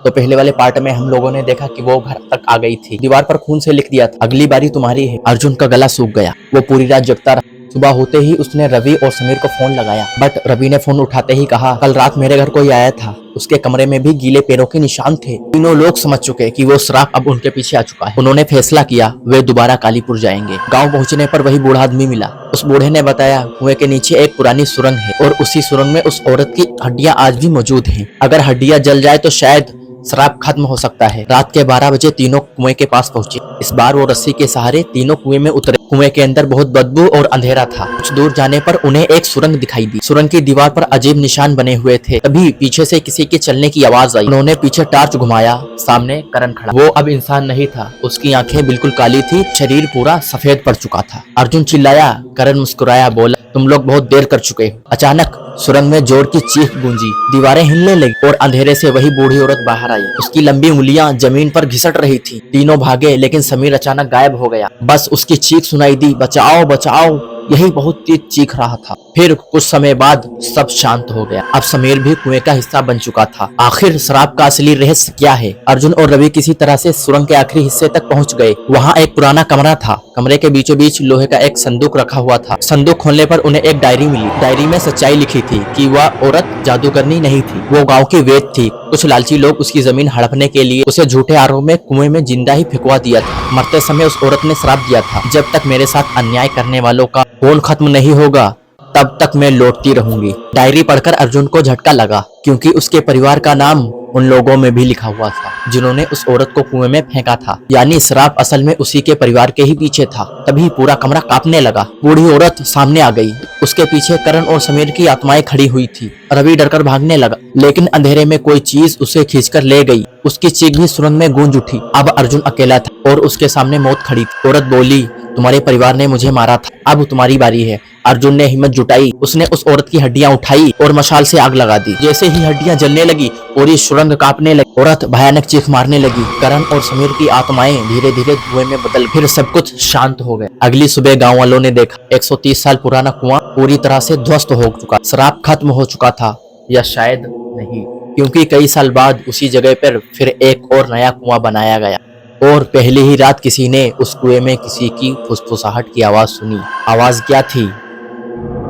तो पहले वाले पार्ट में हम लोगों ने देखा कि वो घर तक आ गई थी, दीवार पर खून से लिख दिया था, अगली बारी तुम्हारी है। अर्जुन का गला सूख गया, वो पूरी रात जगता रहा। सुबह होते ही उसने रवि और समीर को फोन लगाया, बट रवि ने फोन उठाते ही कहा, कल रात मेरे घर कोई आया था, उसके कमरे में भी गीले पैरों के निशान थे। तीनों लोग समझ चुके कि वो श्राप अब उनके पीछे आ चुका है। उन्होंने फैसला किया वे दोबारा कालीपुर जाएंगे। गांव पहुंचने पर वही बूढ़ा आदमी मिला। उस बूढ़े ने बताया कुएं के नीचे एक पुरानी सुरंग है और उसी सुरंग में उस औरत की हड्डियां आज भी मौजूद हैं। अगर हड्डियां जल जाए तो शायद श्राप खत्म हो सकता है। रात के 12 बजे तीनों कुएं के पास पहुंचे। इस बार वो रस्सी के सहारे तीनों कुएं में उतरे। कुएं के अंदर बहुत बदबू और अंधेरा था। कुछ दूर जाने पर उन्हें एक सुरंग दिखाई दी। सुरंग की दीवार पर अजीब निशान बने हुए थे। तभी पीछे से किसी के चलने की आवाज आई। उन्होंने पीछे टॉर्च घुमाया, सामने करण खड़ा। वो अब इंसान नहीं था, उसकी आंखें बिल्कुल काली थी, शरीर पूरा सफेद पड़ चुका था। अर्जुन चिल्लाया, करण मुस्कुराया, बोला, तुम लोग बहुत देर कर चुके हो। अचानक सुरंग में जोर की चीख गूंजी, दीवारें हिलने लगी और अंधेरे से वही बूढ़ी औरत बाहर आई। उसकी लंबी उंगलियां जमीन पर घिसट रही थी। तीनों भागे, लेकिन समीर अचानक गायब हो गया। बस उसकी चीख सुनाई दी, बचाओ बचाओ, यही बहुत तेज चीख रहा था। फिर कुछ समय बाद सब शांत हो गया। अब समीर भी कुएं का हिस्सा बन चुका था। आखिर श्राप का असली रहस्य क्या है? अर्जुन और रवि किसी तरह से सुरंग के आखिरी हिस्से तक पहुंच गए। वहां एक पुराना कमरा था। कमरे के बीचों बीच लोहे का एक संदूक रखा हुआ था। संदूक खोलने पर उन्हें एक डायरी मिली। डायरी में सच्चाई लिखी थी कि वह औरत जादूगरनी नहीं थी, वो गाँव की वैद्य थी। कुछ लालची लोग उसकी जमीन हड़पने के लिए उसे झूठे आरोप में कुएं में जिंदा ही फेंकवा दिया था। मरते समय उस औरत ने श्राप दिया था, जब तक मेरे साथ अन्याय करने वालों का खून खत्म नहीं होगा तब तक मैं लौटती रहूंगी। डायरी पढ़कर अर्जुन को झटका लगा, क्योंकि उसके परिवार का नाम उन लोगों में भी लिखा हुआ था जिन्होंने उस औरत को कुएं में फेंका था। यानी श्राप असल में उसी के परिवार के ही पीछे था। तभी पूरा कमरा कांपने लगा। बूढ़ी औरत सामने आ गई। उसके पीछे करण और समीर की आत्माएं खड़ी हुई थी। रवि डरकर भागने लगा, लेकिन अंधेरे में कोई चीज उसे खींचकर ले गई। उसकी चीख भी सुरंग में गूंज उठी। अब अर्जुन अकेला था और उसके सामने मौत खड़ी थी। औरत बोली, तुम्हारे परिवार ने मुझे मारा था, अब तुम्हारी बारी है। अर्जुन ने हिम्मत जुटाई। उसने उस औरत की हड्डियां उठाई और मशाल से आग लगा दी। जैसे ही हड्डियां जलने लगी, पूरी सुरंग कांपने लगी। औरत भयानक चीख मारने लगी। करण और समीर की आत्माएं धीरे धीरे धुएं में बदल, फिर सब कुछ शांत हो गया। अगली सुबह गांव वालों ने देखा 130 साल पुराना कुआं पूरी तरह से ध्वस्त हो चुका। श्राप खत्म हो चुका था, या शायद नहीं, क्योंकि कई साल बाद उसी जगह पर फिर एक और नया कुआं बनाया गया। और पहली ही रात किसी ने उस कुएं में किसी की फुसफुसाहट की आवाज सुनी। आवाज क्या थी?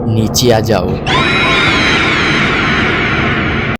नीचे आ जाओ।